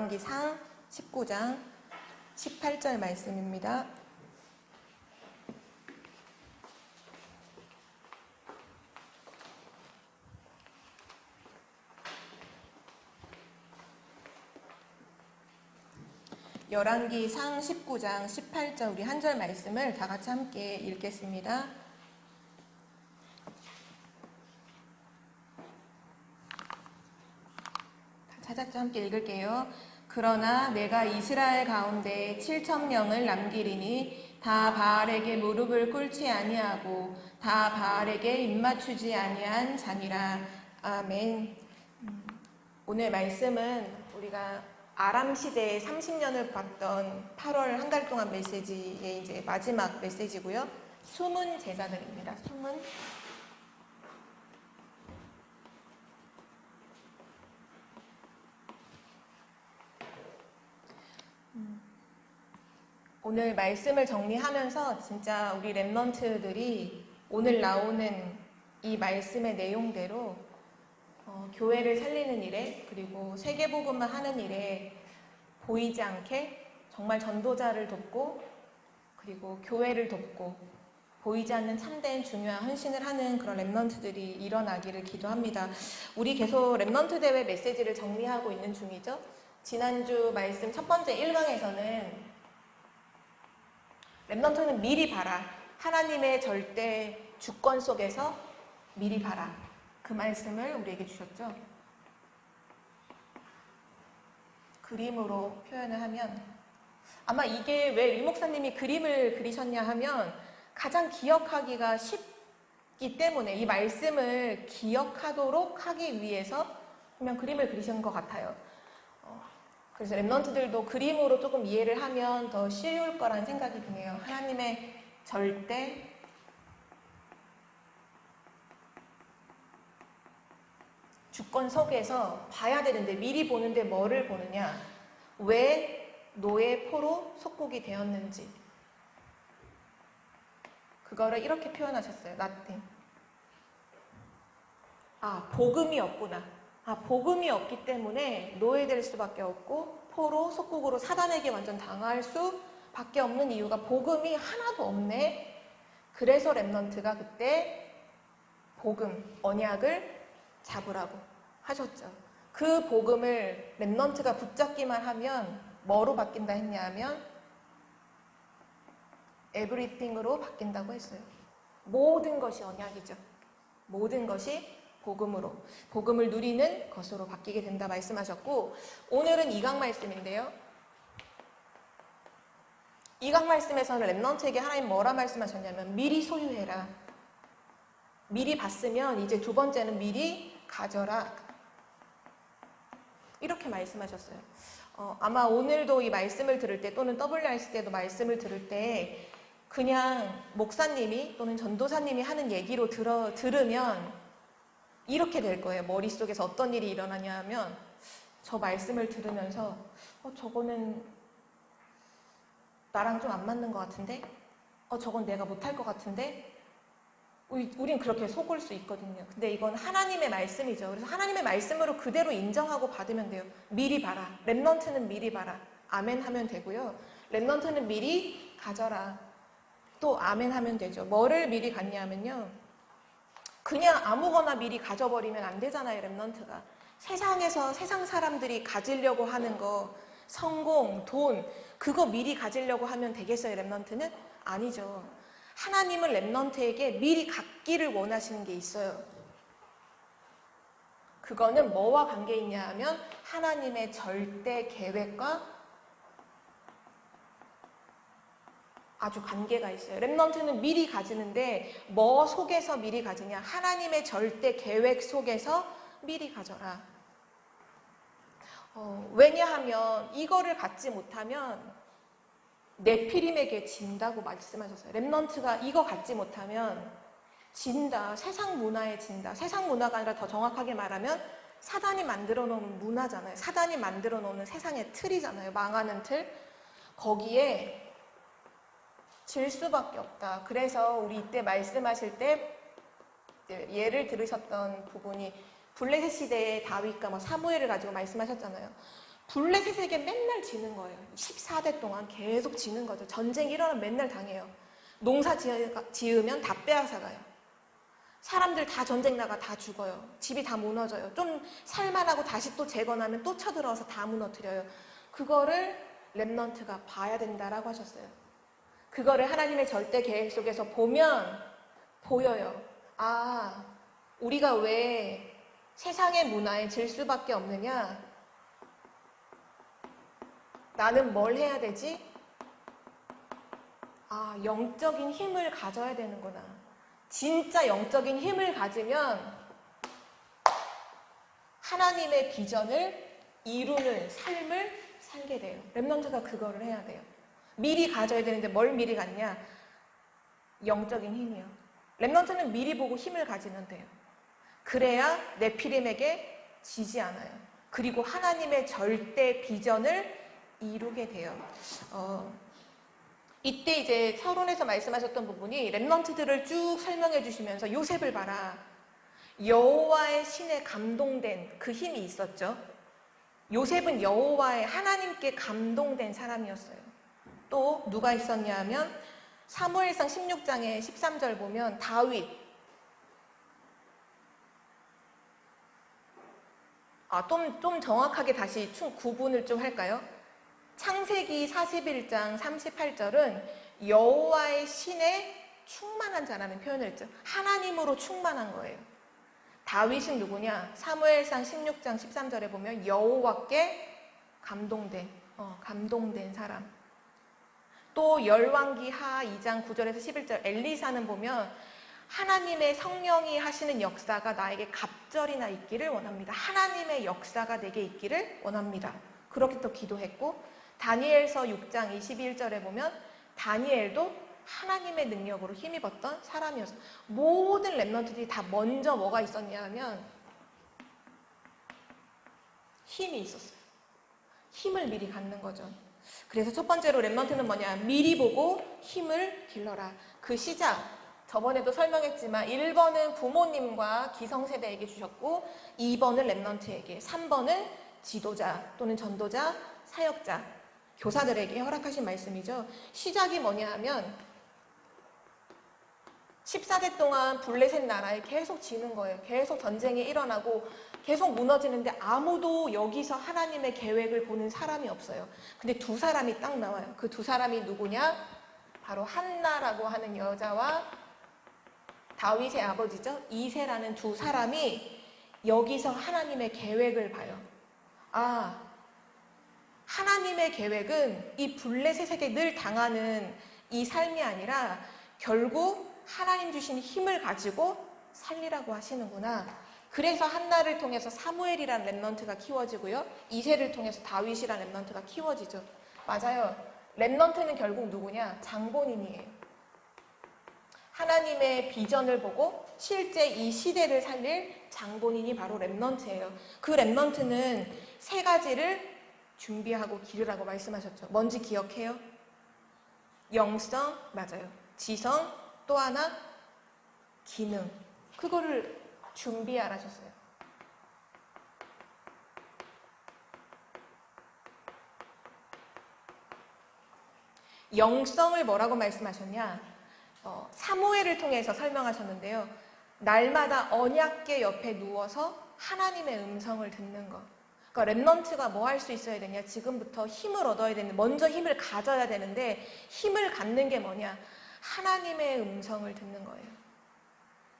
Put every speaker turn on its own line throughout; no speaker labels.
열왕기상 19장 18절 말씀입니다. 열왕기상 19장 18절 우리 한 절 말씀을 다 같이 함께 읽겠습니다. 찾았죠? 함께 읽을게요. 그러나 내가 이스라엘 가운데 7,000명을 남기리니 다 바알에게 무릎을 꿇지 아니하고 다 바알에게 입맞추지 아니한 자니라. 아멘. 오늘 말씀은 우리가 아람 시대에 30년을 봤던 8월 한 달 동안 메시지의 이제 마지막 메시지고요. 숨은 제자들입니다. 숨은 오늘 말씀을 정리하면서 진짜 우리 랩넌트들이 오늘 나오는 이 말씀의 내용대로 교회를 살리는 일에 그리고 세계복음만 하는 일에 보이지 않게 정말 전도자를 돕고 그리고 교회를 돕고 보이지 않는 참된 중요한 헌신을 하는 그런 랩넌트들이 일어나기를 기도합니다. 우리 계속 랩넌트 대회 메시지를 정리하고 있는 중이죠. 지난주 말씀 첫 번째 1강에서는 랩넌트는 미리 봐라. 하나님의 절대 주권 속에서 미리 봐라. 그 말씀을 우리에게 주셨죠. 그림으로 표현을 하면 아마 이게 왜 리 목사님이 그림을 그리셨냐 하면 가장 기억하기가 쉽기 때문에 이 말씀을 기억하도록 하기 위해서 그냥 그림을 그리신 것 같아요. 그래서 랩넌트들도 그림으로 조금 이해를 하면 더 쉬울 거라는 생각이 드네요. 하나님의 절대 주권 속에서 봐야 되는데 미리 보는데 뭐를 보느냐? 왜 노예 포로 속국이 되었는지 그거를 이렇게 표현하셨어요. nothing. 복음이 없구나. 복음이 없기 때문에 노예될 수밖에 없고 포로 속국으로 사단에게 완전 당할 수밖에 없는 이유가 복음이 하나도 없네. 그래서 랩넌트가 그때 복음, 언약을 잡으라고 하셨죠. 그 복음을 랩넌트가 붙잡기만 하면 뭐로 바뀐다 했냐 하면 everything으로 바뀐다고 했어요. 모든 것이 언약이죠. 모든 것이 복음으로, 복음을 누리는 것으로 바뀌게 된다 말씀하셨고 오늘은 2강 말씀인데요. 2강 말씀에서는 랩넌트에게 하나님 뭐라 말씀하셨냐면 미리 소유해라. 미리 봤으면 이제 두 번째는 미리 가져라. 이렇게 말씀하셨어요. 아마 오늘도 이 말씀을 들을 때 또는 WRC 때도 말씀을 들을 때 그냥 목사님이 또는 전도사님이 하는 얘기로 들으면 이렇게 될 거예요. 머릿속에서 어떤 일이 일어나냐 하면 저 말씀을 들으면서 저거는 나랑 좀 안 맞는 것 같은데 저건 내가 못할 것 같은데 우린 그렇게 속을 수 있거든요. 근데 이건 하나님의 말씀이죠. 그래서 하나님의 말씀으로 그대로 인정하고 받으면 돼요. 미리 봐라. 랩넌트는 미리 봐라. 아멘 하면 되고요. 랩넌트는 미리 가져라. 또 아멘 하면 되죠. 뭐를 미리 갖냐면요. 그냥 아무거나 미리 가져버리면 안 되잖아요. 랩넌트가. 세상에서 세상 사람들이 가지려고 하는 거 성공, 돈 그거 미리 가지려고 하면 되겠어요. 랩넌트는? 아니죠. 하나님은 랩넌트에게 미리 갖기를 원하시는 게 있어요. 그거는 뭐와 관계 있냐 하면 하나님의 절대 계획과 아주 관계가 있어요. 랩넌트는 미리 가지는데 뭐 속에서 미리 가지냐? 하나님의 절대 계획 속에서 미리 가져라. 왜냐하면 이거를 갖지 못하면 네피림에게 진다고 말씀하셨어요. 랩넌트가 이거 갖지 못하면 진다. 세상 문화에 진다. 세상 문화가 아니라 더 정확하게 말하면 사단이 만들어 놓은 문화잖아요. 사단이 만들어 놓는 세상의 틀이잖아요. 망하는 틀. 거기에 질 수밖에 없다. 그래서 우리 이때 말씀하실 때 예를 들으셨던 부분이 블레셋 시대의 다윗과 사무엘을 가지고 말씀하셨잖아요. 블레셋에게 맨날 지는 거예요. 14대 동안 계속 지는 거죠. 전쟁이 일어나면 맨날 당해요. 농사 지으면 다 빼앗아가요. 사람들 다 전쟁 나가 다 죽어요. 집이 다 무너져요. 좀 살만하고 다시 또 재건하면 또 쳐들어와서 다 무너뜨려요. 그거를 렘넌트가 봐야 된다라고 하셨어요. 그거를 하나님의 절대 계획 속에서 보면 보여요. 아, 우리가 왜 세상의 문화에 질 수밖에 없느냐? 나는 뭘 해야 되지? 아, 영적인 힘을 가져야 되는구나. 진짜 영적인 힘을 가지면 하나님의 비전을 이루는 삶을 살게 돼요. 렘넌트가 그거를 해야 돼요. 미리 가져야 되는데 뭘 미리 갖냐? 영적인 힘이요. 렘넌트는 미리 보고 힘을 가지면 돼요. 그래야 네피림에게 지지 않아요. 그리고 하나님의 절대 비전을 이루게 돼요. 이때 이제 서론에서 말씀하셨던 부분이 렘넌트들을 쭉 설명해 주시면서 요셉을 봐라. 여호와의 신에 감동된 그 힘이 있었죠. 요셉은 여호와의 하나님께 감동된 사람이었어요. 또 누가 있었냐 하면 사무엘상 16장의 13절 보면 다윗. 좀 정확하게 다시 구분을 좀 할까요? 창세기 41장 38절은 여호와의 신에 충만한 자라는 표현을 했죠. 하나님으로 충만한 거예요. 다윗은 누구냐? 사무엘상 16장 13절에 보면 여호와께 감동된 사람. 또 열왕기 하 2장 9절에서 11절 엘리사는 보면 하나님의 성령이 하시는 역사가 나에게 갑절이나 있기를 원합니다. 하나님의 역사가 내게 있기를 원합니다. 그렇게 또 기도했고 다니엘서 6장 21절에 보면 다니엘도 하나님의 능력으로 힘입었던 사람이었어요. 모든 렘넌트들이 다 먼저 뭐가 있었냐 하면 힘이 있었어요. 힘을 미리 갖는 거죠. 그래서 첫 번째로 렘넌트는 뭐냐? 미리 보고 힘을 길러라. 그 시작, 저번에도 설명했지만 1번은 부모님과 기성세대에게 주셨고 2번은 렘넌트에게, 3번은 지도자 또는 전도자, 사역자, 교사들에게 허락하신 말씀이죠. 시작이 뭐냐 하면 14대 동안 블레셋 나라에 계속 지는 거예요. 계속 전쟁이 일어나고 계속 무너지는데 아무도 여기서 하나님의 계획을 보는 사람이 없어요. 근데 두 사람이 딱 나와요. 그 두 사람이 누구냐? 바로 한나라고 하는 여자와 다윗의 아버지죠. 이새라는 두 사람이 여기서 하나님의 계획을 봐요. 아, 하나님의 계획은 이 블레셋에게 늘 당하는 이 삶이 아니라 결국 하나님 주신 힘을 가지고 살리라고 하시는구나. 그래서 한나를 통해서 사무엘이라는 렘넌트가 키워지고요. 이새를 통해서 다윗이라는 렘넌트가 키워지죠. 맞아요. 렘넌트는 결국 누구냐? 장본인이에요. 하나님의 비전을 보고 실제 이 시대를 살릴 장본인이 바로 렘넌트예요. 그 렘넌트는 세 가지를 준비하고 기르라고 말씀하셨죠. 뭔지 기억해요? 영성, 맞아요. 지성, 또 하나 기능. 그거를 준비하라셨어요. 영성을 뭐라고 말씀하셨냐? 사무엘을 통해서 설명하셨는데요. 날마다 언약궤 옆에 누워서 하나님의 음성을 듣는 것. 그러니까 렘넌트가 뭐 할 수 있어야 되냐? 지금부터 힘을 얻어야 되는데 먼저 힘을 가져야 되는데 힘을 갖는 게 뭐냐? 하나님의 음성을 듣는 거예요.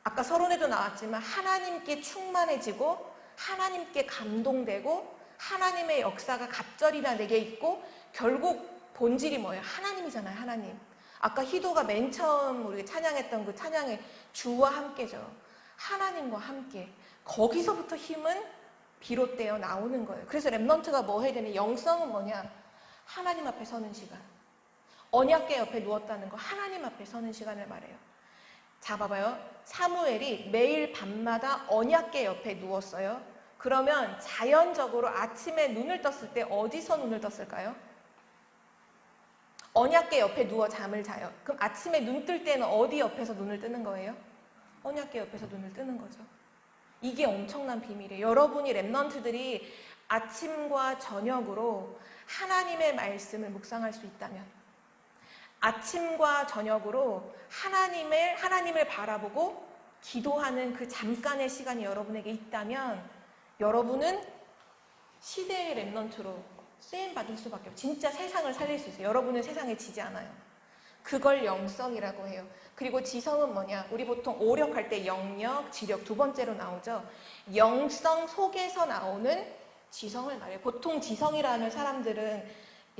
아까 서론에도 나왔지만 하나님께 충만해지고 하나님께 감동되고 하나님의 역사가 갑절이나 내게 있고 결국 본질이 뭐예요? 하나님이잖아요. 하나님. 아까 희도가 맨 처음 우리 찬양했던 그 찬양의 주와 함께죠. 하나님과 함께. 거기서부터 힘은 비롯되어 나오는 거예요. 그래서 렘넌트가 뭐 해야 되냐? 영성은 뭐냐? 하나님 앞에 서는 시간. 언약궤 옆에 누웠다는 거 하나님 앞에 서는 시간을 말해요. 자, 봐봐요. 사무엘이 매일 밤마다 언약궤 옆에 누웠어요. 그러면 자연적으로 아침에 눈을 떴을 때 어디서 눈을 떴을까요? 언약궤 옆에 누워 잠을 자요. 그럼 아침에 눈 뜰 때는 어디 옆에서 눈을 뜨는 거예요? 언약궤 옆에서 눈을 뜨는 거죠. 이게 엄청난 비밀이에요. 여러분이 렘넌트들이 아침과 저녁으로 하나님의 말씀을 묵상할 수 있다면, 아침과 저녁으로 하나님을 바라보고 기도하는 그 잠깐의 시간이 여러분에게 있다면 여러분은 시대의 렘넌트로 쓰임받을 수밖에 없어요. 진짜 세상을 살릴 수 있어요. 여러분은 세상에 지지 않아요. 그걸 영성이라고 해요. 그리고 지성은 뭐냐? 우리 보통 오력할 때 영력, 지력 두 번째로 나오죠. 영성 속에서 나오는 지성을 말해요. 보통 지성이라 하면 사람들은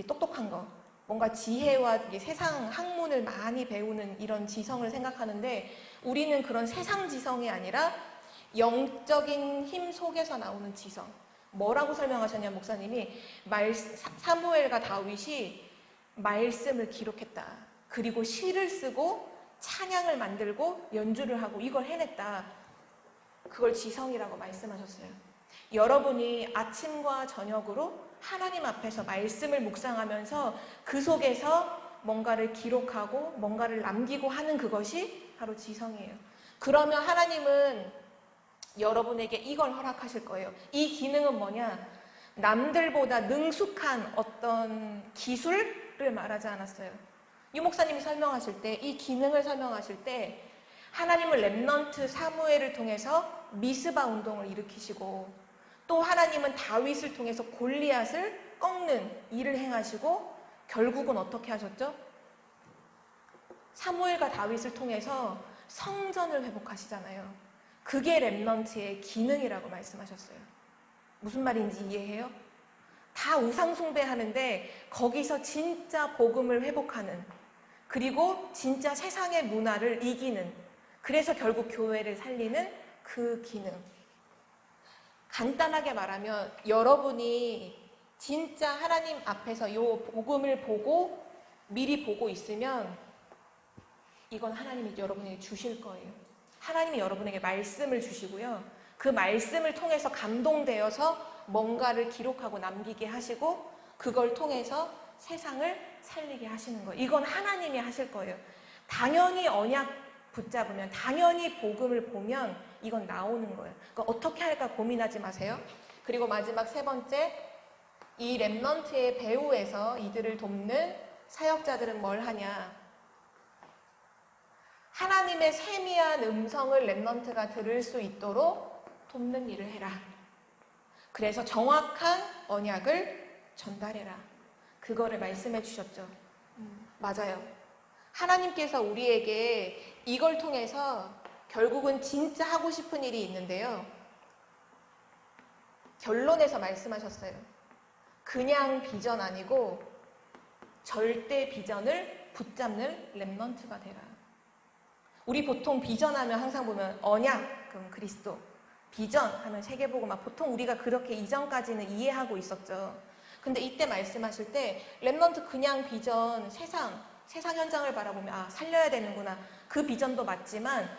똑똑한 거, 뭔가 지혜와 세상 학문을 많이 배우는 이런 지성을 생각하는데, 우리는 그런 세상 지성이 아니라 영적인 힘 속에서 나오는 지성. 뭐라고 설명하셨냐, 목사님이? 사무엘과 다윗이 말씀을 기록했다. 그리고 시를 쓰고 찬양을 만들고 연주를 하고 이걸 해냈다. 그걸 지성이라고 말씀하셨어요. 여러분이 아침과 저녁으로 하나님 앞에서 말씀을 묵상하면서 그 속에서 뭔가를 기록하고 뭔가를 남기고 하는 그것이 바로 지성이에요. 그러면 하나님은 여러분에게 이걸 허락하실 거예요. 이 기능은 뭐냐? 남들보다 능숙한 어떤 기술을 말하지 않았어요. 유 목사님이 설명하실 때, 이 기능을 설명하실 때 하나님은 렘넌트 사무엘을 통해서 미스바 운동을 일으키시고, 또 하나님은 다윗을 통해서 골리앗을 꺾는 일을 행하시고, 결국은 어떻게 하셨죠? 사무엘과 다윗을 통해서 성전을 회복하시잖아요. 그게 렘넌트의 기능이라고 말씀하셨어요. 무슨 말인지 이해해요? 다 우상 숭배하는데 거기서 진짜 복음을 회복하는, 그리고 진짜 세상의 문화를 이기는, 그래서 결국 교회를 살리는 그 기능. 간단하게 말하면 여러분이 진짜 하나님 앞에서 이 복음을 보고 미리 보고 있으면 이건 하나님이 여러분에게 주실 거예요. 하나님이 여러분에게 말씀을 주시고요. 그 말씀을 통해서 감동되어서 뭔가를 기록하고 남기게 하시고, 그걸 통해서 세상을 살리게 하시는 거예요. 이건 하나님이 하실 거예요. 당연히 언약 붙잡으면, 당연히 복음을 보면 이건 나오는 거예요. 그러니까 어떻게 할까 고민하지 마세요. 그리고 마지막 세 번째, 이 렘넌트의 배후에서 이들을 돕는 사역자들은 뭘 하냐? 하나님의 세미한 음성을 렘넌트가 들을 수 있도록 돕는 일을 해라. 그래서 정확한 언약을 전달해라. 그거를 말씀해 주셨죠. 맞아요. 하나님께서 우리에게 이걸 통해서 결국은 진짜 하고 싶은 일이 있는데요. 결론에서 말씀하셨어요. 그냥 비전 아니고 절대 비전을 붙잡는 렘넌트가 되라. 우리 보통 비전하면 항상 보면 언약, 그럼 그리스도, 비전 하면 세계복음화, 보통 우리가 그렇게 이전까지는 이해하고 있었죠. 근데 이때 말씀하실 때 렘넌트 그냥 비전, 세상 현장을 바라보면 아, 살려야 되는구나. 그 비전도 맞지만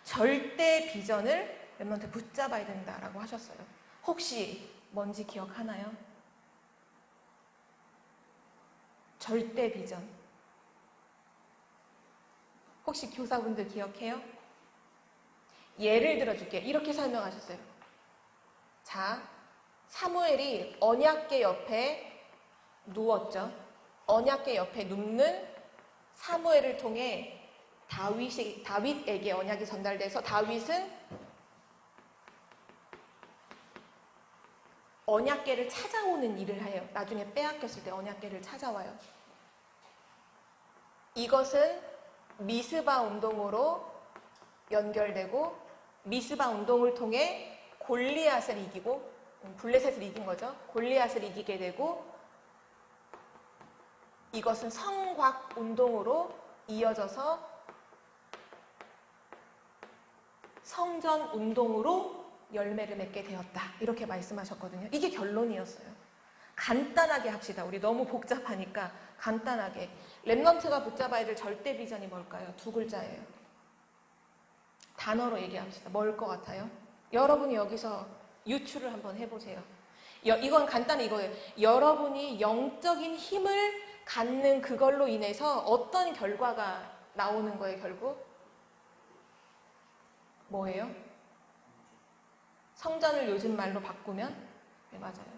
절대 비전을 렘넌트 붙잡아야 된다라고 하셨어요. 혹시 뭔지 기억하나요? 절대 비전. 혹시 교사분들 기억해요? 예를 들어줄게요. 이렇게 설명하셨어요. 자, 사무엘이 언약궤 옆에 누웠죠. 언약궤 옆에 눕는 사무엘을 통해 다윗에게 언약이 전달돼서 다윗은 언약궤를 찾아오는 일을 해요. 나중에 빼앗겼을 때 언약궤를 찾아와요. 이것은 미스바 운동으로 연결되고, 미스바 운동을 통해 골리앗을 이기고, 블레셋을 이긴 거죠. 골리앗을 이기게 되고, 이것은 성곽 운동으로 이어져서 성전 운동으로 열매를 맺게 되었다. 이렇게 말씀하셨거든요. 이게 결론이었어요. 간단하게 합시다. 우리 너무 복잡하니까 간단하게. 렘넌트가 붙잡아야 될 절대 비전이 뭘까요? 두 글자예요. 단어로 얘기합시다. 뭘 것 같아요? 여러분이 여기서 유추를 한번 해보세요. 이건 간단히 이거예요. 여러분이 영적인 힘을 갖는 그걸로 인해서 어떤 결과가 나오는 거예요, 결국? 뭐예요? 성전을 요즘 말로 바꾸면? 네, 맞아요.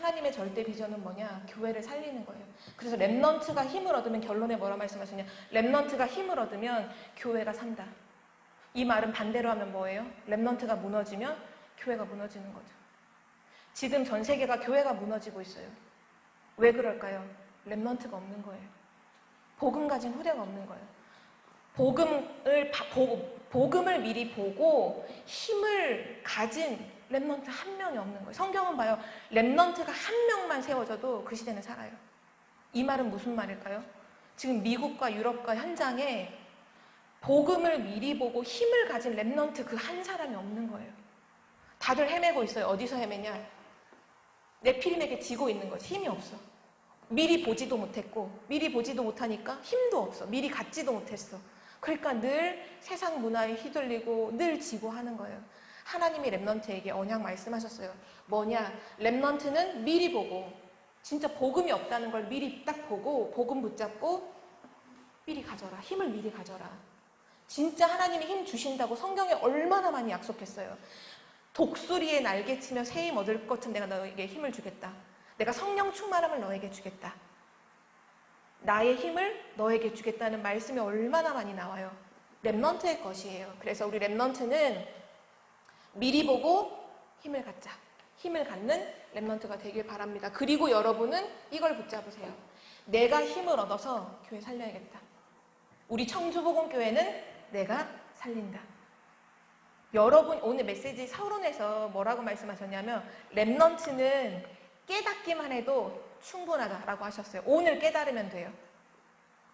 하나님의 절대 비전은 뭐냐? 교회를 살리는 거예요. 그래서 렘넌트가 힘을 얻으면, 결론에 뭐라 말씀하시냐? 렘넌트가 힘을 얻으면 교회가 산다. 이 말은 반대로 하면 뭐예요? 렘넌트가 무너지면 교회가 무너지는 거죠. 지금 전 세계가 교회가 무너지고 있어요. 왜 그럴까요? 렘넌트가 없는 거예요. 복음 가진 후대가 없는 거예요. 복음을 미리 보고 힘을 가진 렘넌트 한 명이 없는 거예요. 성경은 봐요. 렘넌트가 한 명만 세워져도 그 시대는 살아요. 이 말은 무슨 말일까요? 지금 미국과 유럽과 현장에 복음을 미리 보고 힘을 가진 렘넌트 그 한 사람이 없는 거예요. 다들 헤매고 있어요. 어디서 헤매냐? 네피림에게 지고 있는 거지. 힘이 없어. 미리 보지도 못했고, 미리 보지도 못하니까 힘도 없어. 미리 갖지도 못했어. 그러니까 늘 세상 문화에 휘둘리고 늘 지고 하는 거예요. 하나님이 렘넌트에게 언약 말씀하셨어요. 뭐냐? 렘넌트는 미리 보고, 진짜 복음이 없다는 걸 미리 딱 보고, 복음 붙잡고 미리 가져라. 힘을 미리 가져라. 진짜 하나님이 힘 주신다고 성경에 얼마나 많이 약속했어요. 독수리에 날개치며 새 힘 얻을 것은 내가 너에게 힘을 주겠다. 내가 성령 충만함을 너에게 주겠다. 나의 힘을 너에게 주겠다는 말씀이 얼마나 많이 나와요. 렘넌트의 것이에요. 그래서 우리 렘넌트는 미리 보고 힘을 갖자. 힘을 갖는 렘넌트가 되길 바랍니다. 그리고 여러분은 이걸 붙잡으세요. 내가 힘을 얻어서 교회 살려야겠다. 우리 청주복음교회는 내가 살린다. 여러분 오늘 메시지 서론에서 뭐라고 말씀하셨냐면 렘넌트는 깨닫기만 해도 충분하다라고 하셨어요. 오늘 깨달으면 돼요.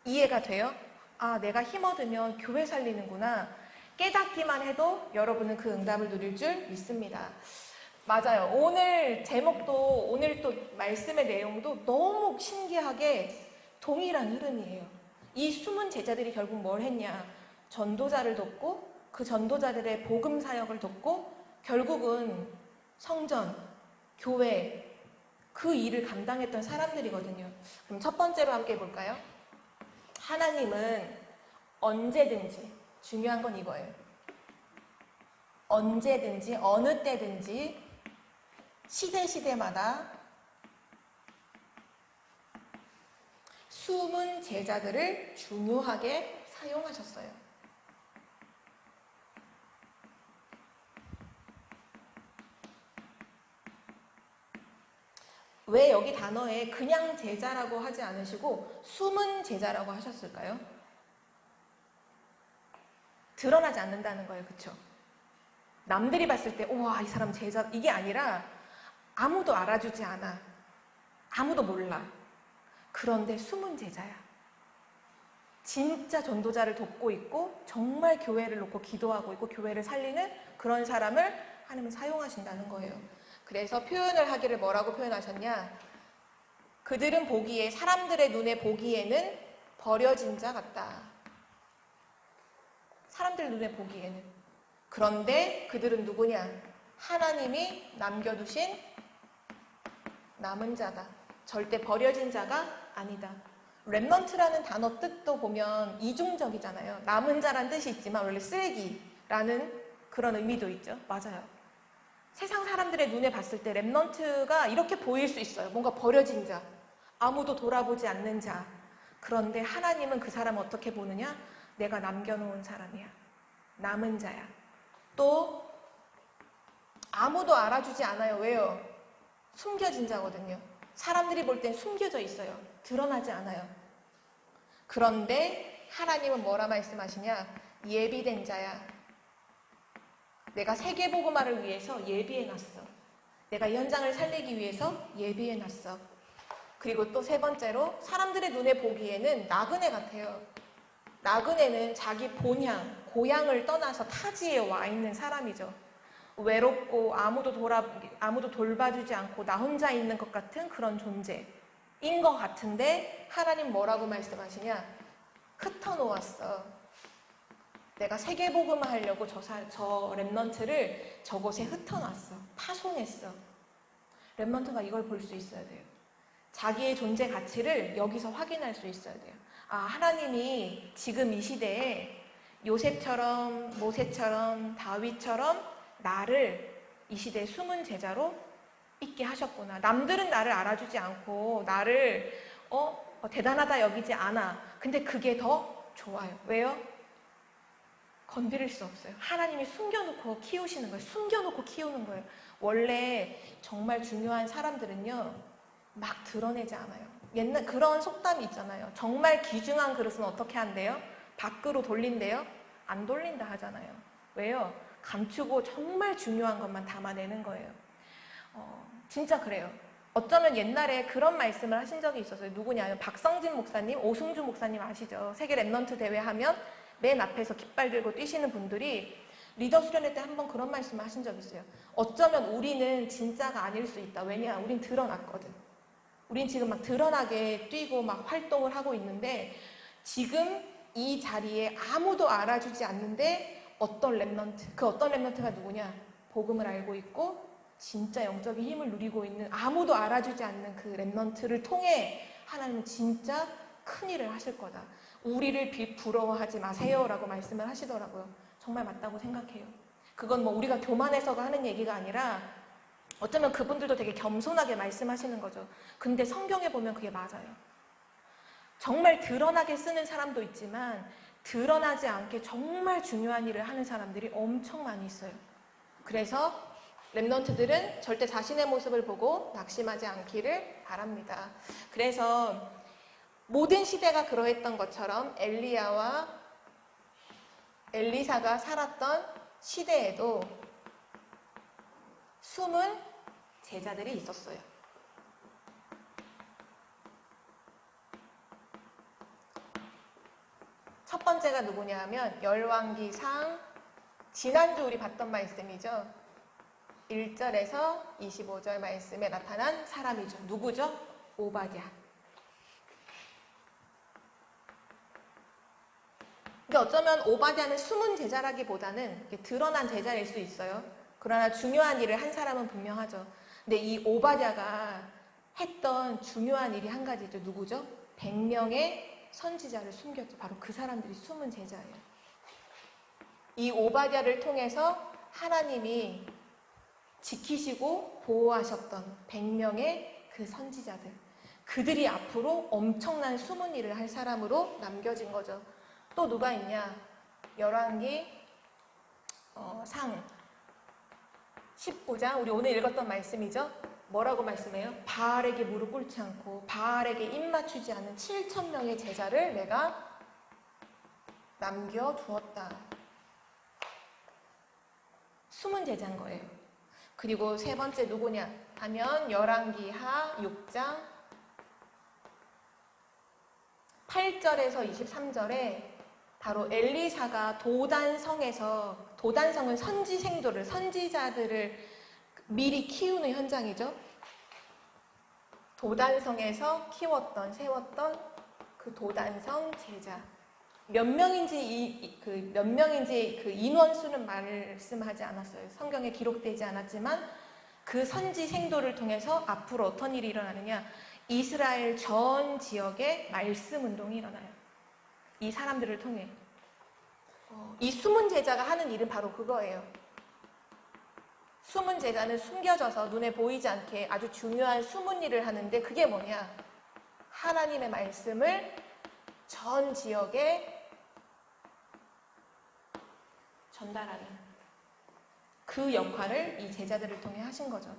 이해가 돼요? 아, 내가 힘 얻으면 교회 살리는구나. 깨닫기만 해도 여러분은 그 응답을 누릴 줄 믿습니다. 맞아요. 오늘 제목도 오늘 또 말씀의 내용도 너무 신기하게 동일한 흐름이에요. 이 숨은 제자들이 결국 뭘 했냐? 전도자를 돕고 그 전도자들의 복음 사역을 돕고 결국은 성전, 교회 그 일을 감당했던 사람들이거든요. 그럼 첫 번째로 함께 볼까요? 하나님은 언제든지, 중요한 건 이거예요. 언제든지 어느 때든지 시대마다 숨은 제자들을 중요하게 사용하셨어요. 왜 여기 단어에 그냥 제자라고 하지 않으시고 숨은 제자라고 하셨을까요? 드러나지 않는다는 거예요. 그쵸? 남들이 봤을 때 우와 이 사람 제자 이게 아니라 아무도 알아주지 않아. 아무도 몰라. 그런데 숨은 제자야. 진짜 전도자를 돕고 있고 정말 교회를 놓고 기도하고 있고 교회를 살리는 그런 사람을 하나님은 사용하신다는 거예요. 그래서 표현을 하기를 뭐라고 표현하셨냐? 그들은 보기에 사람들의 눈에 보기에는 버려진 자 같다. 사람들 눈에 보기에는. 그런데 그들은 누구냐? 하나님이 남겨두신 남은 자다. 절대 버려진 자가 아니다. 렘넌트라는 단어 뜻도 보면 이중적이잖아요. 남은 자란 뜻이 있지만 원래 쓰레기라는 그런 의미도 있죠. 맞아요. 세상 사람들의 눈에 봤을 때 렘넌트가 이렇게 보일 수 있어요. 뭔가 버려진 자, 아무도 돌아보지 않는 자. 그런데 하나님은 그 사람을 어떻게 보느냐? 내가 남겨놓은 사람이야. 남은 자야. 또 아무도 알아주지 않아요. 왜요? 숨겨진 자거든요. 사람들이 볼 땐 숨겨져 있어요. 드러나지 않아요. 그런데 하나님은 뭐라 말씀하시냐? 예비된 자야. 내가 세계복음화를 위해서 예비해놨어. 내가 이 현장을 살리기 위해서 예비해놨어. 그리고 또 세 번째로 사람들의 눈에 보기에는 나그네 같아요. 나그네는 자기 본향, 고향을 떠나서 타지에 와 있는 사람이죠. 외롭고 아무도 돌봐주지 않고 나 혼자 있는 것 같은 그런 존재인 것 같은데 하나님 뭐라고 말씀하시냐? 흩어놓았어. 내가 세계복음화 하려고 저 렘넌트를 저곳에 흩어놨어. 파송했어. 렘넌트가 이걸 볼 수 있어야 돼요. 자기의 존재 가치를 여기서 확인할 수 있어야 돼요. 아, 하나님이 지금 이 시대에 요셉처럼, 모세처럼, 다윗처럼 나를 이 시대의 숨은 제자로 있게 하셨구나. 남들은 나를 알아주지 않고 나를 대단하다 여기지 않아. 근데 그게 더 좋아요. 왜요? 건드릴 수 없어요. 하나님이 숨겨놓고 키우시는 거예요. 숨겨놓고 키우는 거예요. 원래 정말 중요한 사람들은요, 막 드러내지 않아요. 옛날 그런 속담이 있잖아요. 정말 귀중한 그릇은 어떻게 한대요? 밖으로 돌린대요? 안 돌린다 하잖아요. 왜요? 감추고 정말 중요한 것만 담아내는 거예요. 진짜 그래요. 어쩌면 옛날에 그런 말씀을 하신 적이 있었어요. 누구냐면 박성진 목사님, 오승주 목사님 아시죠? 세계 랩넌트 대회 하면 맨 앞에서 깃발 들고 뛰시는 분들이 리더 수련회 때 한번 그런 말씀을 하신 적이 있어요. 어쩌면 우리는 진짜가 아닐 수 있다. 왜냐? 우린 드러났거든. 우린 지금 막 드러나게 뛰고 막 활동을 하고 있는데 지금 이 자리에 아무도 알아주지 않는데 어떤 랩넌트, 그 어떤 랩넌트가 누구냐? 복음을 알고 있고 진짜 영적인 힘을 누리고 있는 아무도 알아주지 않는 그 랩넌트를 통해 하나님은 진짜 큰 일을 하실 거다. 우리를 부러워하지 마세요라고 말씀을 하시더라고요. 정말 맞다고 생각해요. 그건 뭐 우리가 교만해서가 하는 얘기가 아니라 어쩌면 그분들도 되게 겸손하게 말씀하시는 거죠. 근데 성경에 보면 그게 맞아요. 정말 드러나게 쓰는 사람도 있지만 드러나지 않게 정말 중요한 일을 하는 사람들이 엄청 많이 있어요. 그래서 랩넌트들은 절대 자신의 모습을 보고 낙심하지 않기를 바랍니다. 그래서 모든 시대가 그러했던 것처럼 엘리야와 엘리사가 살았던 시대에도 숨은 제자들이 있었어요. 첫 번째가 누구냐 하면 열왕기상 지난주 우리 봤던 말씀이죠. 1절에서 25절 말씀에 나타난 사람이죠. 누구죠? 오바댜. 근데 어쩌면 오바댜는 숨은 제자라기보다는 드러난 제자일 수 있어요. 그러나 중요한 일을 한 사람은 분명하죠. 근데 이 오바댜가 했던 중요한 일이 한 가지죠. 누구죠? 100명의 선지자를 숨겼죠. 바로 그 사람들이 숨은 제자예요. 이 오바댜를 통해서 하나님이 지키시고 보호하셨던 100명의 그 선지자들, 그들이 앞으로 엄청난 숨은 일을 할 사람으로 남겨진 거죠. 또 누가 있냐? 열왕기 상 19장, 우리 오늘 읽었던 말씀이죠. 뭐라고 말씀해요? 바알에게 무릎 꿇지 않고 바알에게 입 맞추지 않은 7,000명의 제자를 내가 남겨두었다. 숨은 제자인 거예요. 그리고 세 번째 누구냐 하면 열왕기하 6장 8절에서 23절에 바로 엘리사가 도단성은 선지자들을 미리 키우는 현장이죠. 도단성에서 세웠던 그 도단성 제자. 몇 명인지 그 인원수는 말씀하지 않았어요. 성경에 기록되지 않았지만 그 선지 생도를 통해서 앞으로 어떤 일이 일어나느냐? 이스라엘 전 지역에 말씀 운동이 일어나요. 이 사람들을 통해. 이 숨은 제자가 하는 일은 바로 그거예요. 숨은 제자는 숨겨져서 눈에 보이지 않게 아주 중요한 숨은 일을 하는데 그게 뭐냐? 하나님의 말씀을 전 지역에 전달하는 그 역할을 이 제자들을 통해 하신 거죠.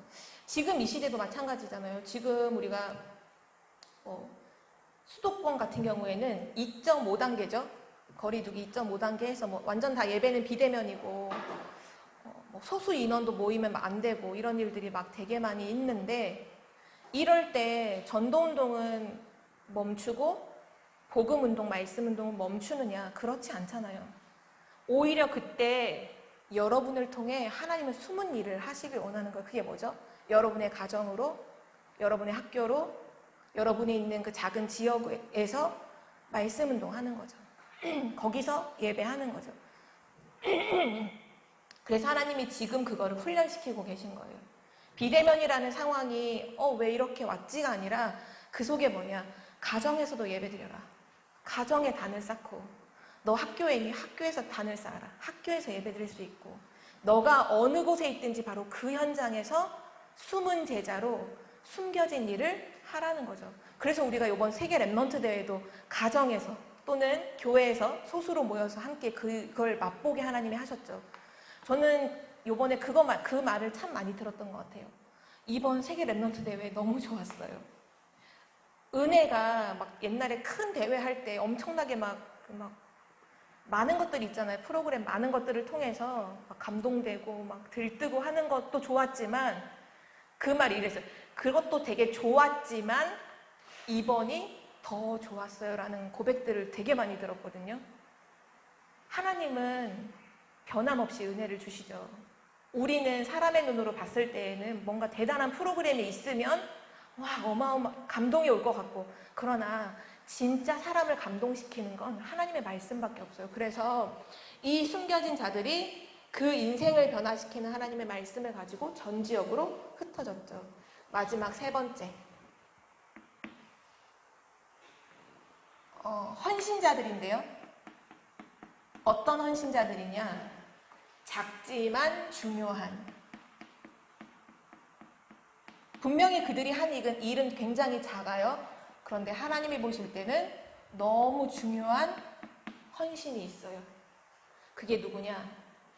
지금 이 시대도 마찬가지잖아요. 지금 우리가 수도권 같은 경우에는 2.5단계죠. 거리두기 2.5단계 해서 완전 다 예배는 비대면이고 소수 인원도 모이면 안 되고 이런 일들이 막 되게 많이 있는데 이럴 때 전도운동은 멈추고 복음운동, 말씀운동은 멈추느냐? 그렇지 않잖아요. 오히려 그때 여러분을 통해 하나님은 숨은 일을 하시길 원하는 거예요. 그게 뭐죠? 여러분의 가정으로, 여러분의 학교로, 여러분이 있는 그 작은 지역에서 말씀운동 하는 거죠. 거기서 예배하는 거죠. 그래서 하나님이 지금 그거를 훈련시키고 계신 거예요. 비대면이라는 상황이 왜 이렇게 왔지가 아니라 그 속에 뭐냐? 가정에서도 예배드려라. 가정에 단을 쌓고 너 학교에 있니? 학교에서 단을 쌓아라. 학교에서 예배드릴 수 있고 너가 어느 곳에 있든지 바로 그 현장에서 숨은 제자로 숨겨진 일을 하라는 거죠. 그래서 우리가 이번 세계 랩넌트 대회도 가정에서 또는 교회에서 소수로 모여서 함께 그걸 맛보게 하나님이 하셨죠. 저는 이번에 그 말을 참 많이 들었던 것 같아요. 이번 세계 랩넌트 대회 너무 좋았어요. 은혜가 막 옛날에 큰 대회 할 때 엄청나게 막 많은 것들이 있잖아요. 프로그램 많은 것들을 통해서 막 감동되고 막 들뜨고 하는 것도 좋았지만 그 말이 이랬어요. 그것도 되게 좋았지만 이번이 더 좋았어요 라는 고백들을 되게 많이 들었거든요. 하나님은 변함없이 은혜를 주시죠. 우리는 사람의 눈으로 봤을 때에는 뭔가 대단한 프로그램이 있으면 와 감동이 올 것 같고, 그러나 진짜 사람을 감동시키는 건 하나님의 말씀밖에 없어요. 그래서 이 숨겨진 자들이 그 인생을 변화시키는 하나님의 말씀을 가지고 전 지역으로 흩어졌죠. 마지막 세 번째, 헌신자들인데요. 어떤 헌신자들이냐? 작지만 중요한. 분명히 그들이 한 일은 굉장히 작아요. 그런데 하나님이 보실 때는 너무 중요한 헌신이 있어요. 그게 누구냐?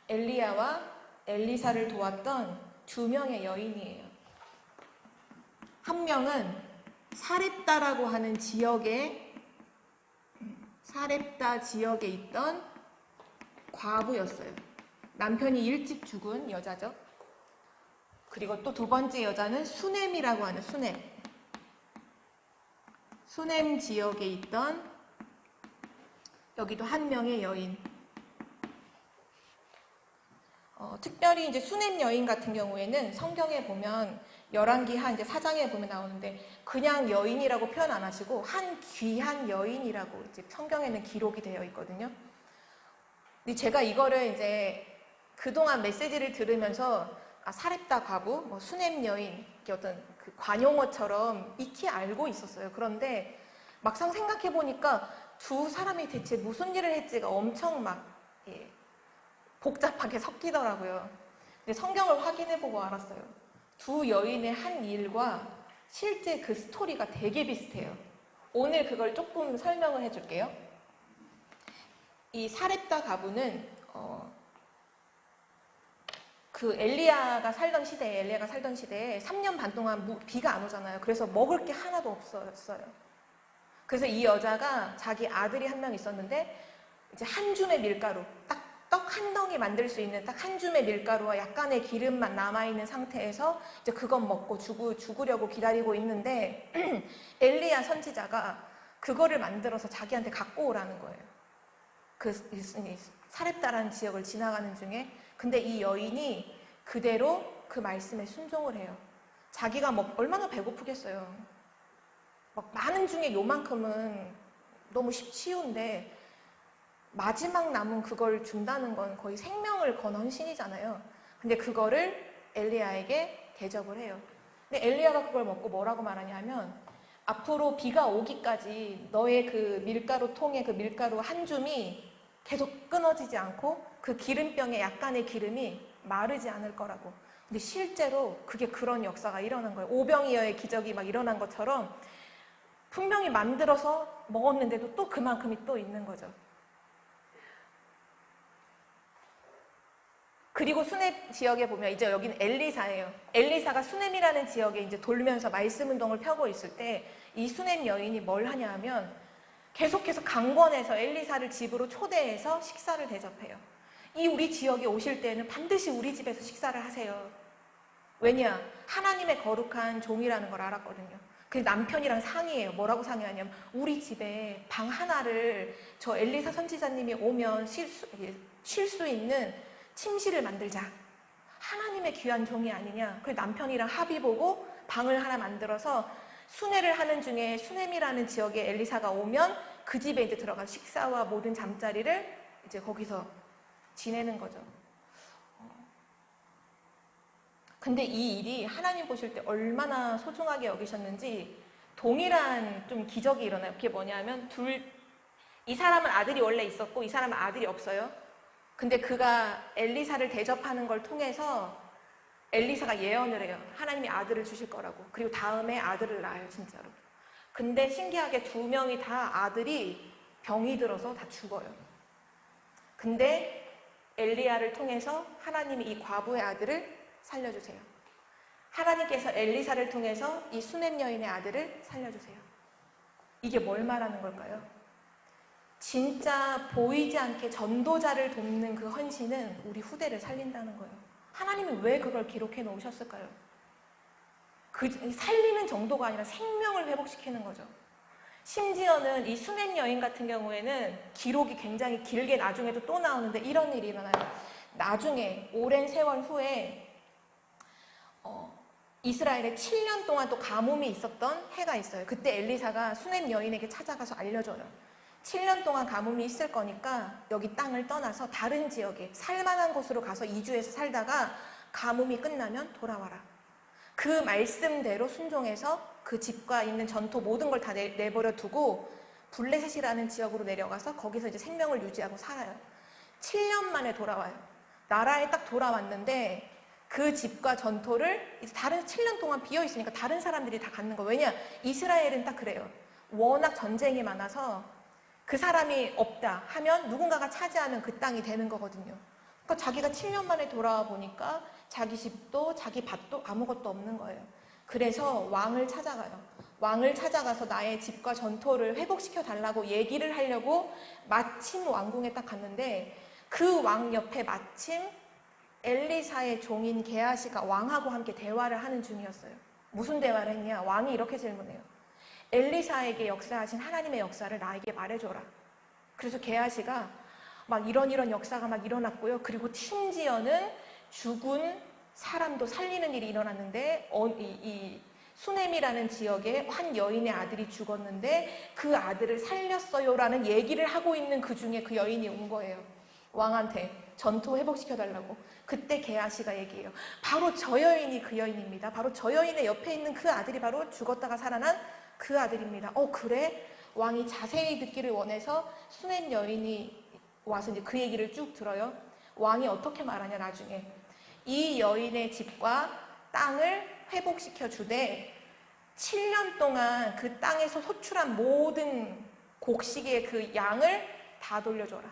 엘리야와 엘리사를 도왔던 두 명의 여인이에요. 한 명은 사렙다라고 하는 사렙다 지역에 있던 과부였어요. 남편이 일찍 죽은 여자죠. 그리고 또 두 번째 여자는 수넴이라고 하는 수넴 지역에 있던 여기도 한 명의 여인. 특별히 이제 수넴 여인 같은 경우에는 성경에 보면 열왕기하 이제 4장에 보면 나오는데 그냥 여인이라고 표현 안 하시고 한 귀한 여인이라고 이제 성경에는 기록이 되어 있거든요. 근데 제가 이거를 이제 그동안 메시지를 들으면서 사렙다 과부, 수넴 여인, 어떤 그 관용어처럼 익히 알고 있었어요. 그런데 막상 생각해 보니까 두 사람이 대체 무슨 일을 했지가 엄청 복잡하게 섞이더라고요. 근데 성경을 확인해 보고 알았어요. 두 여인의 한 일과 실제 그 스토리가 되게 비슷해요. 오늘 그걸 조금 설명을 해줄게요. 이 사렙다 과부는 그 엘리야가 살던 시대에 3년 반 동안 비가 안 오잖아요. 그래서 먹을 게 하나도 없었어요. 그래서 이 여자가 자기 아들이 한 명 있었는데 이제 한 줌의 밀가루, 딱 떡 한 덩이 만들 수 있는 딱 한 줌의 밀가루와 약간의 기름만 남아있는 상태에서 이제 그건 먹고 죽으려고 기다리고 있는데 엘리야 선지자가 그거를 만들어서 자기한테 갖고 오라는 거예요. 그 사렙다라는 지역을 지나가는 중에. 근데 이 여인이 그대로 그 말씀에 순종을 해요. 자기가 얼마나 배고프겠어요. 많은 중에 요만큼은 너무 쉬운데 마지막 남은 그걸 준다는 건 거의 생명을 건 헌신이잖아요. 근데 그거를 엘리야에게 대접을 해요. 근데 엘리야가 그걸 먹고 뭐라고 말하냐면 앞으로 비가 오기까지 너의 그 밀가루 통에 그 밀가루 한 줌이 계속 끊어지지 않고 그 기름병에 약간의 기름이 마르지 않을 거라고. 근데 실제로 그게 그런 역사가 일어난 거예요. 오병이어의 기적이 일어난 것처럼 분명히 만들어서 먹었는데도 또 그만큼이 또 있는 거죠. 그리고 수넴 지역에 보면 이제 여기는 엘리사예요. 엘리사가 수넴이라는 지역에 이제 돌면서 말씀 운동을 펴고 있을 때 이 수넴 여인이 뭘 하냐 하면 계속해서 강권해서 엘리사를 집으로 초대해서 식사를 대접해요. 우리 지역에 오실 때는 반드시 우리 집에서 식사를 하세요. 왜냐? 하나님의 거룩한 종이라는 걸 알았거든요. 그래서 남편이랑 상의해요. 뭐라고 상의하냐면 우리 집에 방 하나를 저 엘리사 선지자님이 오면 쉴 수 있는 침실을 만들자. 하나님의 귀한 종이 아니냐. 그래서 남편이랑 합의 보고 방을 하나 만들어서 순회를 하는 중에 수넴이라는 지역에 엘리사가 오면 그 집에 이제 들어가 식사와 모든 잠자리를 이제 거기서 지내는 거죠. 근데 이 일이 하나님 보실 때 얼마나 소중하게 여기셨는지 동일한 좀 기적이 일어나요. 그게 뭐냐면 이 사람은 아들이 원래 있었고 이 사람은 아들이 없어요. 근데 그가 엘리사를 대접하는 걸 통해서 엘리사가 예언을 해요. 하나님이 아들을 주실 거라고. 그리고 다음에 아들을 낳아요, 진짜로. 근데 신기하게 2명이 다 아들이 병이 들어서 다 죽어요. 근데 엘리야를 통해서 하나님이 이 과부의 아들을 살려주세요. 하나님께서 엘리사를 통해서 이 수넴 여인의 아들을 살려주세요. 이게 뭘 말하는 걸까요? 진짜 보이지 않게 전도자를 돕는 그 헌신은 우리 후대를 살린다는 거예요. 하나님이 왜 그걸 기록해 놓으셨을까요? 그 살리는 정도가 아니라 생명을 회복시키는 거죠. 심지어는 이 수넴 여인 같은 경우에는 기록이 굉장히 길게 나중에도 또 나오는데 이런 일이 일어나요. 나중에 오랜 세월 후에 이스라엘에 7년 동안 또 가뭄이 있었던 해가 있어요. 그때 엘리사가 수넴 여인에게 찾아가서 알려줘요. 7년 동안 가뭄이 있을 거니까 여기 땅을 떠나서 다른 지역에 살만한 곳으로 가서 이주해서 살다가 가뭄이 끝나면 돌아와라. 그 말씀대로 순종해서 그 집과 있는 전토 모든 걸 다 내버려 두고 블레셋이라는 지역으로 내려가서 거기서 이제 생명을 유지하고 살아요. 7년 만에 돌아와요. 나라에 딱 돌아왔는데 그 집과 전토를 이제 다른 7년 동안 비어 있으니까 다른 사람들이 다 갖는 거예요. 왜냐? 이스라엘은 딱 그래요. 워낙 전쟁이 많아서 그 사람이 없다 하면 누군가가 차지하면 그 땅이 되는 거거든요. 그러니까 자기가 7년 만에 돌아와 보니까 자기 집도 자기 밭도 아무것도 없는 거예요. 그래서 왕을 찾아가요. 왕을 찾아가서 나의 집과 전토를 회복시켜 달라고 얘기를 하려고 마침 왕궁에 딱 갔는데 그 왕 옆에 마침 엘리사의 종인 게하시가 왕하고 함께 대화를 하는 중이었어요. 무슨 대화를 했냐? 왕이 이렇게 질문해요. 엘리사에게 역사하신 하나님의 역사를 나에게 말해줘라. 그래서 게하시가 막 이런 역사가 막 일어났고요. 그리고 심지어는 죽은 사람도 살리는 일이 일어났는데 이 수넴이라는 지역에 한 여인의 아들이 죽었는데 그 아들을 살렸어요라는 얘기를 하고 있는 그 중에 그 여인이 온 거예요. 왕한테 전투 회복시켜달라고. 그때 게하시가 얘기해요. 바로 저 여인이 그 여인입니다. 바로 저 여인의 옆에 있는 그 아들이 바로 죽었다가 살아난 그 아들입니다. 그래? 왕이 자세히 듣기를 원해서 수넴 여인이 와서 이제 그 얘기를 쭉 들어요. 왕이 어떻게 말하냐 나중에. 이 여인의 집과 땅을 회복시켜 주되 7년 동안 그 땅에서 소출한 모든 곡식의 그 양을 다 돌려줘라.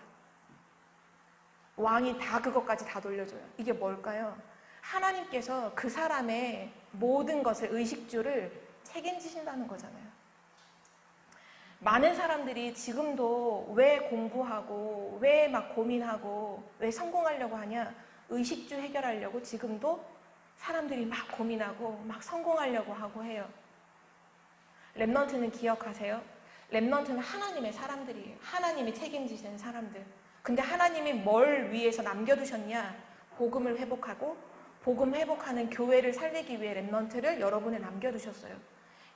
왕이 다 그것까지 다 돌려줘요. 이게 뭘까요? 하나님께서 그 사람의 모든 것을 의식주를 책임지신다는 거잖아요. 많은 사람들이 지금도 왜 공부하고 왜 막 고민하고 왜 성공하려고 하냐? 의식주 해결하려고 지금도 사람들이 막 고민하고 막 성공하려고 하고 해요. 렘넌트는 기억하세요? 렘넌트는 하나님의 사람들이에요. 하나님이 책임지시는 사람들. 근데 하나님이 뭘 위해서 남겨두셨냐? 복음을 회복하고 복음 회복하는 교회를 살리기 위해 렘넌트를 여러분에 남겨두셨어요.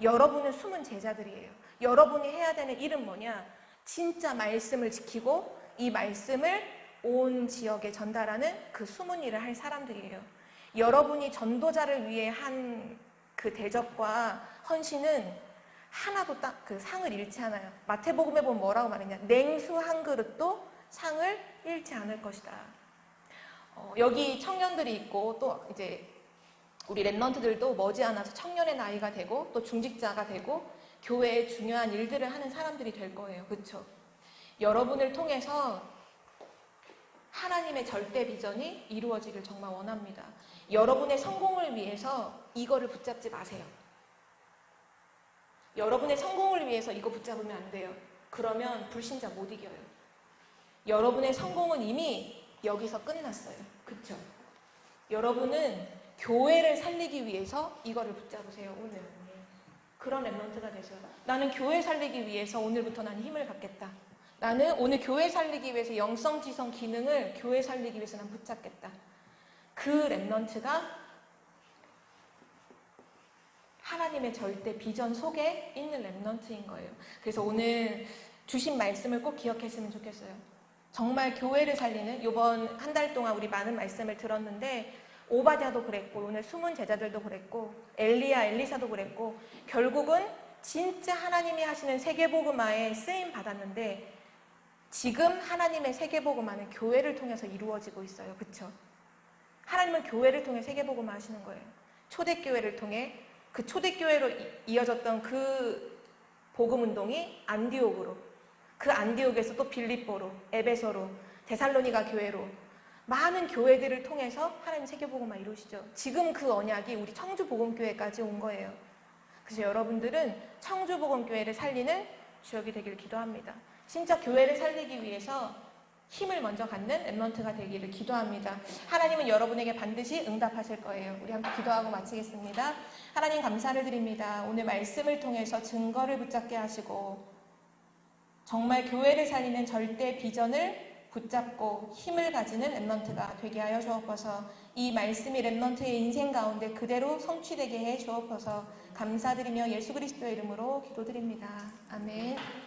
여러분은 숨은 제자들이에요. 여러분이 해야 되는 일은 뭐냐? 진짜 말씀을 지키고 이 말씀을 온 지역에 전달하는 그 숨은 일을 할 사람들이에요. 여러분이 전도자를 위해 한 그 대접과 헌신은 하나도 딱 그 상을 잃지 않아요. 마태복음에 보면 뭐라고 말했냐? 냉수 한 그릇도 상을 잃지 않을 것이다. 여기 청년들이 있고 또 이제 우리 렘넌트들도 머지않아서 청년의 나이가 되고 또 중직자가 되고 교회에 중요한 일들을 하는 사람들이 될 거예요. 그렇죠? 여러분을 통해서 하나님의 절대 비전이 이루어지길 정말 원합니다. 여러분의 성공을 위해서 이거를 붙잡지 마세요. 여러분의 성공을 위해서 이거 붙잡으면 안 돼요. 그러면 불신자 못 이겨요. 여러분의 성공은 이미 여기서 끝났어요. 그렇죠? 여러분은 교회를 살리기 위해서 이거를 붙잡으세요. 오늘. 그런 렘넌트가 되세요. 나는 교회 살리기 위해서 오늘부터 나는 힘을 갖겠다. 나는 오늘 교회 살리기 위해서 영성지성 기능을 교회 살리기 위해서 난 붙잡겠다. 그 렘넌트가 하나님의 절대 비전 속에 있는 렘넌트인 거예요. 그래서 오늘 주신 말씀을 꼭 기억했으면 좋겠어요. 정말 교회를 살리는 이번 한 달 동안 우리 많은 말씀을 들었는데 오바댜도 그랬고 오늘 숨은 제자들도 그랬고 엘리야, 엘리사도 그랬고 결국은 진짜 하나님이 하시는 세계복음화에 쓰임 받았는데 지금 하나님의 세계복음화는 교회를 통해서 이루어지고 있어요. 그렇죠? 하나님은 교회를 통해 세계복음화 하시는 거예요. 초대교회를 통해 그 초대교회로 이어졌던 그 복음운동이 안디옥으로, 그 안디옥에서 또 빌립보로, 에베소로, 데살로니가 교회로 많은 교회들을 통해서 하나님 세계복음화 이루시죠. 지금 그 언약이 우리 청주복음교회까지 온 거예요. 그래서 여러분들은 청주복음교회를 살리는 주역이 되기를 기도합니다. 진짜 교회를 살리기 위해서 힘을 먼저 갖는 랩런트가 되기를 기도합니다. 하나님은 여러분에게 반드시 응답하실 거예요. 우리 함께 기도하고 마치겠습니다. 하나님 감사를 드립니다. 오늘 말씀을 통해서 증거를 붙잡게 하시고 정말 교회를 살리는 절대 비전을 붙잡고 힘을 가지는 랩런트가 되게 하여 주옵소서. 이 말씀이 랩런트의 인생 가운데 그대로 성취되게 해 주옵소서. 감사드리며 예수 그리스도의 이름으로 기도드립니다. 아멘.